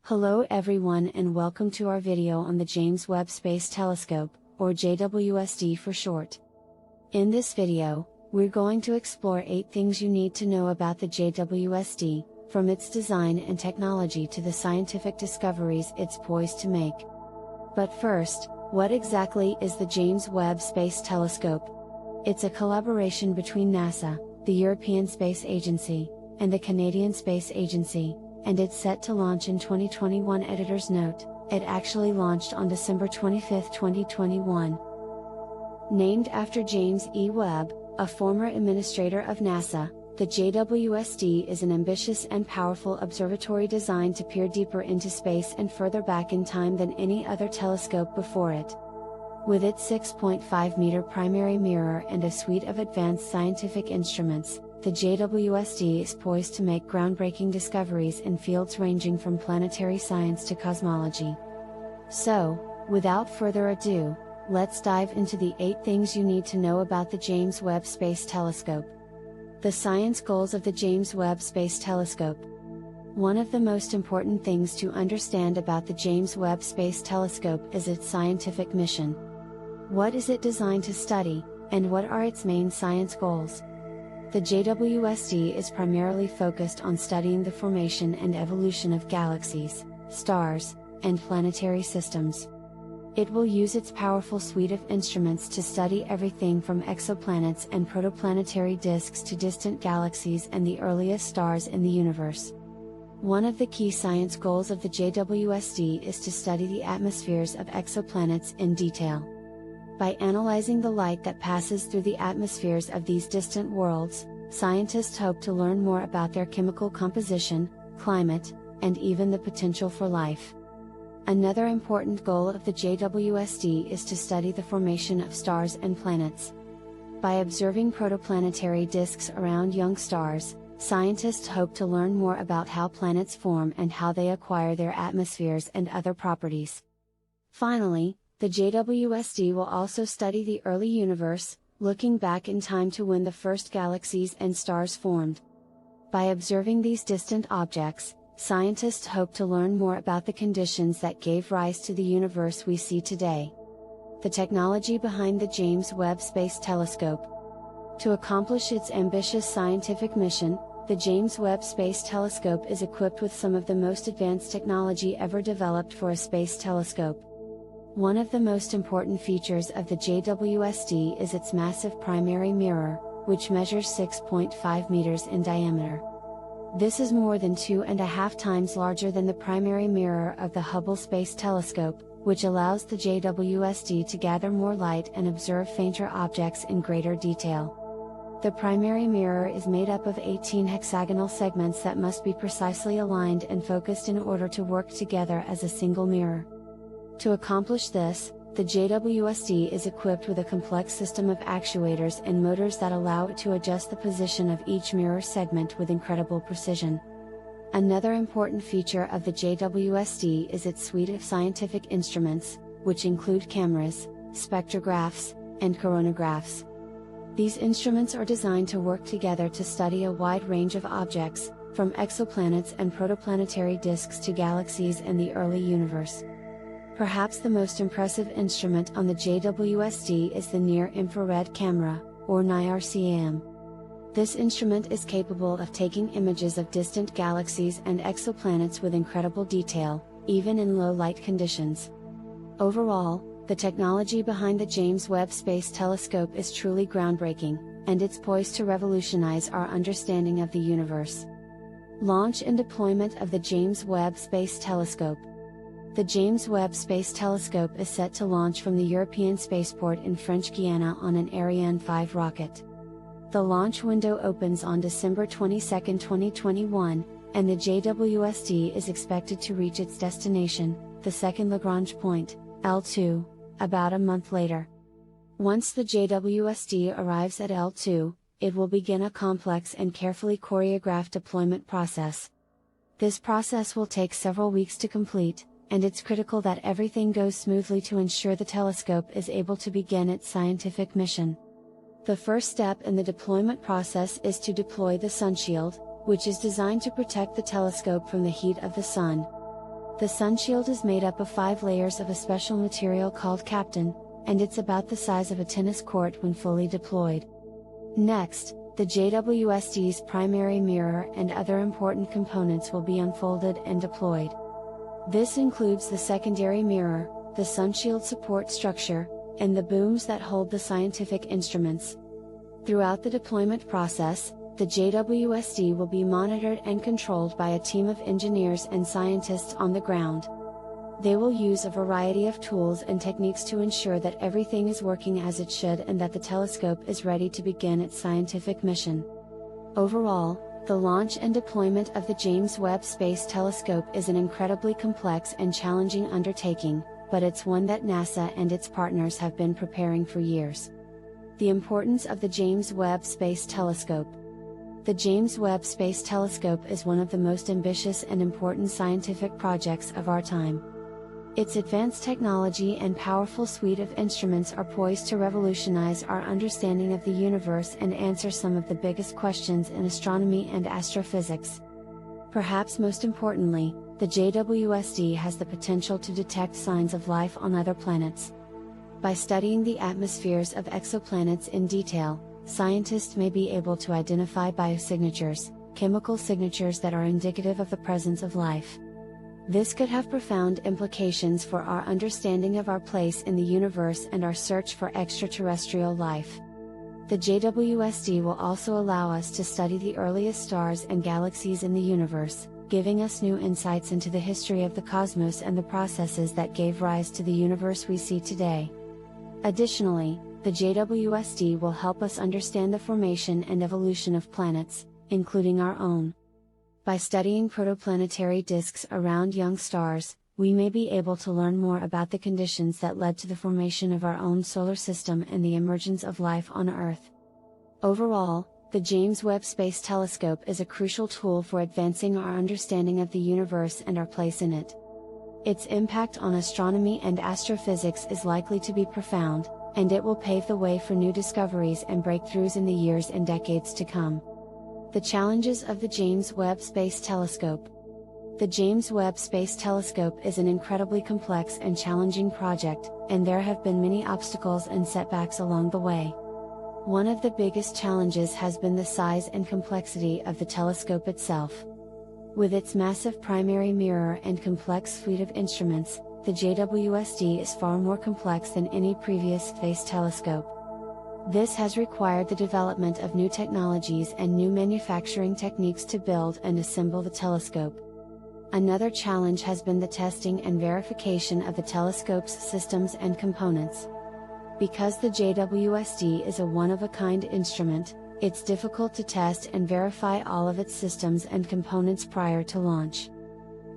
Hello everyone and welcome to our video on the James Webb Space Telescope, or JWST for short. In this video, we're going to explore 8 things you need to know about the JWST, from its design and technology to the scientific discoveries it's poised to make. But first, what exactly is the James Webb Space Telescope? It's a collaboration between NASA, the European Space Agency, and the Canadian Space Agency, and it's set to launch in 2021. Editor's note, it actually launched on December 25, 2021. Named after James E. Webb, a former administrator of NASA, the JWST is an ambitious and powerful observatory designed to peer deeper into space and further back in time than any other telescope before it. With its 6.5-meter primary mirror and a suite of advanced scientific instruments, the JWST is poised to make groundbreaking discoveries in fields ranging from planetary science to cosmology. So, without further ado, let's dive into the 8 things you need to know about the James Webb Space Telescope. The science goals of the James Webb Space Telescope. One of the most important things to understand about the James Webb Space Telescope is its scientific mission. What is it designed to study, and what are its main science goals? The JWST is primarily focused on studying the formation and evolution of galaxies, stars, and planetary systems. It will use its powerful suite of instruments to study everything from exoplanets and protoplanetary disks to distant galaxies and the earliest stars in the universe. One of the key science goals of the JWST is to study the atmospheres of exoplanets in detail. By analyzing the light that passes through the atmospheres of these distant worlds, scientists hope to learn more about their chemical composition, climate, and even the potential for life. Another important goal of the JWST is to study the formation of stars and planets. By observing protoplanetary disks around young stars, scientists hope to learn more about how planets form and how they acquire their atmospheres and other properties. Finally, the JWST will also study the early universe, looking back in time to when the first galaxies and stars formed. By observing these distant objects, scientists hope to learn more about the conditions that gave rise to the universe we see today. The technology behind the James Webb Space Telescope. To accomplish its ambitious scientific mission, the James Webb Space Telescope is equipped with some of the most advanced technology ever developed for a space telescope. One of the most important features of the JWST is its massive primary mirror, which measures 6.5 meters in diameter. This is more than 2.5 times larger than the primary mirror of the Hubble Space Telescope, which allows the JWST to gather more light and observe fainter objects in greater detail. The primary mirror is made up of 18 hexagonal segments that must be precisely aligned and focused in order to work together as a single mirror. To accomplish this, the JWST is equipped with a complex system of actuators and motors that allow it to adjust the position of each mirror segment with incredible precision. Another important feature of the JWST is its suite of scientific instruments, which include cameras, spectrographs, and coronagraphs. These instruments are designed to work together to study a wide range of objects, from exoplanets and protoplanetary disks to galaxies and the early universe. Perhaps the most impressive instrument on the JWST is the Near-Infrared Camera, or NIRCam. This instrument is capable of taking images of distant galaxies and exoplanets with incredible detail, even in low light conditions. Overall, the technology behind the James Webb Space Telescope is truly groundbreaking, and it's poised to revolutionize our understanding of the universe. Launch and deployment of the James Webb Space Telescope. The James Webb Space Telescope is set to launch from the European spaceport in French Guiana on an Ariane 5 rocket. The launch window opens on December 22, 2021, and the JWST is expected to reach its destination, the second Lagrange point, L2, about a month later. Once the JWST arrives at L2, it will begin a complex and carefully choreographed deployment process. This process will take several weeks to complete, and it's critical that everything goes smoothly to ensure the telescope is able to begin its scientific mission. The first step in the deployment process is to deploy the sunshield, which is designed to protect the telescope from the heat of the sun. The The sunshield is made up of 5 layers of a special material called Captain, and it's about the size of a tennis court when fully deployed. Next, the JWST's primary mirror and other important components will be unfolded and deployed. This includes the secondary mirror, the sunshield support structure, and the booms that hold the scientific instruments. Throughout the deployment process, the JWST will be monitored and controlled by a team of engineers and scientists on the ground. They will use a variety of tools and techniques to ensure that everything is working as it should and that the telescope is ready to begin its scientific mission. Overall, the launch and deployment of the James Webb Space Telescope is an incredibly complex and challenging undertaking, but it's one that NASA and its partners have been preparing for years. The importance of the James Webb Space Telescope. The James Webb Space Telescope is one of the most ambitious and important scientific projects of our time. Its advanced technology and powerful suite of instruments are poised to revolutionize our understanding of the universe and answer some of the biggest questions in astronomy and astrophysics. Perhaps most importantly, the JWST has the potential to detect signs of life on other planets. By studying the atmospheres of exoplanets in detail, scientists may be able to identify biosignatures, chemical signatures that are indicative of the presence of life. This could have profound implications for our understanding of our place in the universe and our search for extraterrestrial life. The JWST will also allow us to study the earliest stars and galaxies in the universe, giving us new insights into the history of the cosmos and the processes that gave rise to the universe we see today. Additionally, the JWST will help us understand the formation and evolution of planets, including our own. By studying protoplanetary disks around young stars, we may be able to learn more about the conditions that led to the formation of our own solar system and the emergence of life on Earth. Overall, the James Webb Space Telescope is a crucial tool for advancing our understanding of the universe and our place in it. Its impact on astronomy and astrophysics is likely to be profound, and it will pave the way for new discoveries and breakthroughs in the years and decades to come. The challenges of the James Webb Space Telescope. The James Webb Space Telescope is an incredibly complex and challenging project, and there have been many obstacles and setbacks along the way. One of the biggest challenges has been the size and complexity of the telescope itself. With its massive primary mirror and complex suite of instruments, the JWST is far more complex than any previous space telescope. This has required the development of new technologies and new manufacturing techniques to build and assemble the telescope. Another challenge has been the testing and verification of the telescope's systems and components. Because the JWST is a one-of-a-kind instrument, it's difficult to test and verify all of its systems and components prior to launch.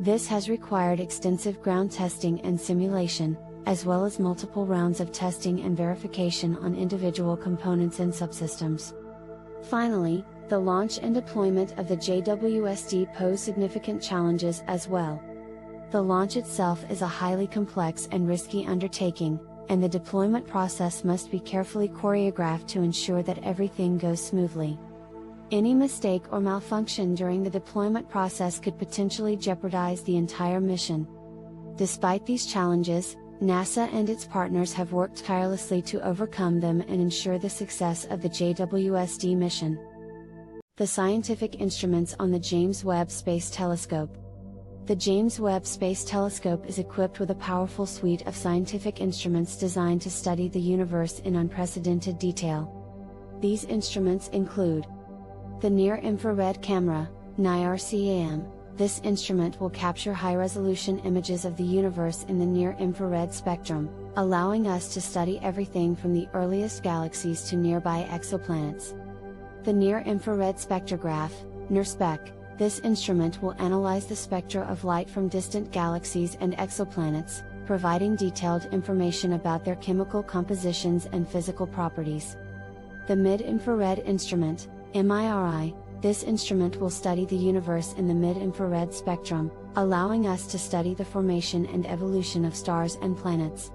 This has required extensive ground testing and simulation, as well as multiple rounds of testing and verification on individual components and subsystems. Finally, the launch and deployment of the JWST pose significant challenges as well. The launch itself is a highly complex and risky undertaking, and the deployment process must be carefully choreographed to ensure that everything goes smoothly. Any mistake or malfunction during the deployment process could potentially jeopardize the entire mission. Despite these challenges, NASA and its partners have worked tirelessly to overcome them and ensure the success of the JWST mission. The scientific instruments on the James Webb Space Telescope. The James Webb Space Telescope is equipped with a powerful suite of scientific instruments designed to study the universe in unprecedented detail. These instruments include the Near-Infrared Camera, NIRCam. This instrument will capture high-resolution images of the universe in the near-infrared spectrum, allowing us to study everything from the earliest galaxies to nearby exoplanets. The Near-Infrared Spectrograph, NIRSpec. This instrument will analyze the spectra of light from distant galaxies and exoplanets, providing detailed information about their chemical compositions and physical properties. The Mid-Infrared Instrument, MIRI. This instrument will study the universe in the mid-infrared spectrum, allowing us to study the formation and evolution of stars and planets.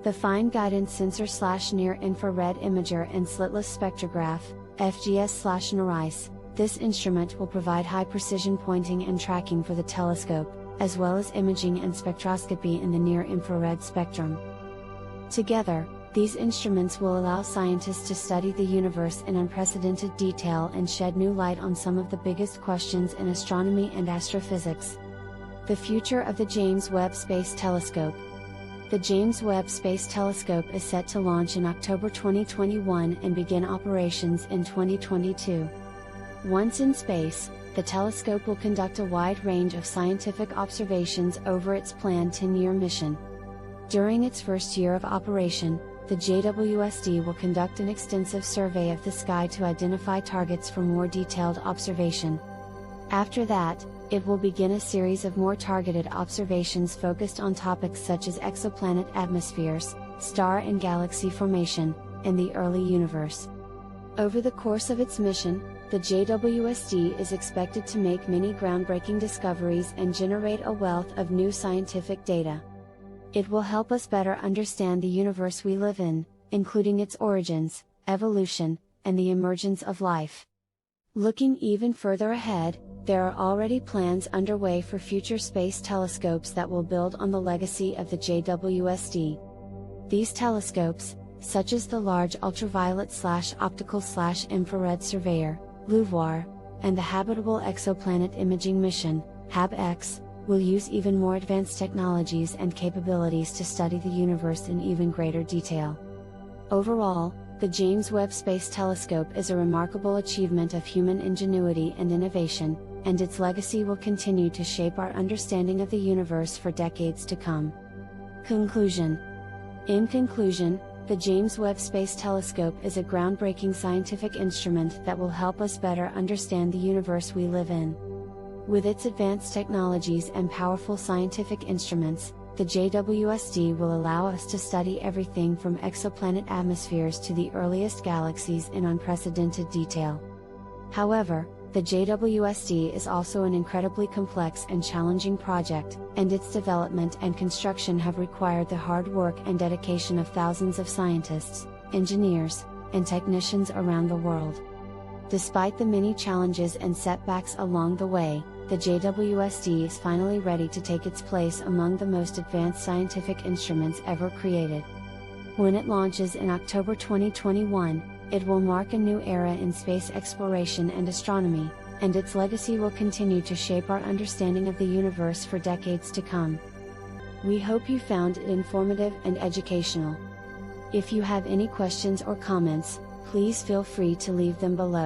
The Fine Guidance Sensor/Near-Infrared Imager and Slitless Spectrograph, FGS/NIRISE. This instrument will provide high-precision pointing and tracking for the telescope, as well as imaging and spectroscopy in the near-infrared spectrum. Together, these instruments will allow scientists to study the universe in unprecedented detail and shed new light on some of the biggest questions in astronomy and astrophysics. The future of the James Webb Space Telescope. The James Webb Space Telescope is set to launch in October 2021 and begin operations in 2022. Once in space, the telescope will conduct a wide range of scientific observations over its planned 10-year mission. During its first year of operation, the JWST will conduct an extensive survey of the sky to identify targets for more detailed observation. After that, it will begin a series of more targeted observations focused on topics such as exoplanet atmospheres, star and galaxy formation, and the early universe. Over the course of its mission, the JWST is expected to make many groundbreaking discoveries and generate a wealth of new scientific data. It will help us better understand the universe we live in, including its origins, evolution, and the emergence of life. Looking even further ahead, there are already plans underway for future space telescopes that will build on the legacy of the JWST. These telescopes, such as the Large Ultraviolet/Optical/Infrared Surveyor, LUVOIR, and the Habitable Exoplanet Imaging Mission, HabEx, will use even more advanced technologies and capabilities to study the universe in even greater detail. Overall, the James Webb Space Telescope is a remarkable achievement of human ingenuity and innovation, and its legacy will continue to shape our understanding of the universe for decades to come. Conclusion. In conclusion, the James Webb Space Telescope is a groundbreaking scientific instrument that will help us better understand the universe we live in. With its advanced technologies and powerful scientific instruments, the JWST will allow us to study everything from exoplanet atmospheres to the earliest galaxies in unprecedented detail. However, the JWST is also an incredibly complex and challenging project, and its development and construction have required the hard work and dedication of thousands of scientists, engineers, and technicians around the world. Despite the many challenges and setbacks along the way, the JWST is finally ready to take its place among the most advanced scientific instruments ever created. When it launches in October 2021, it will mark a new era in space exploration and astronomy, and its legacy will continue to shape our understanding of the universe for decades to come. We hope you found it informative and educational. If you have any questions or comments, please feel free to leave them below.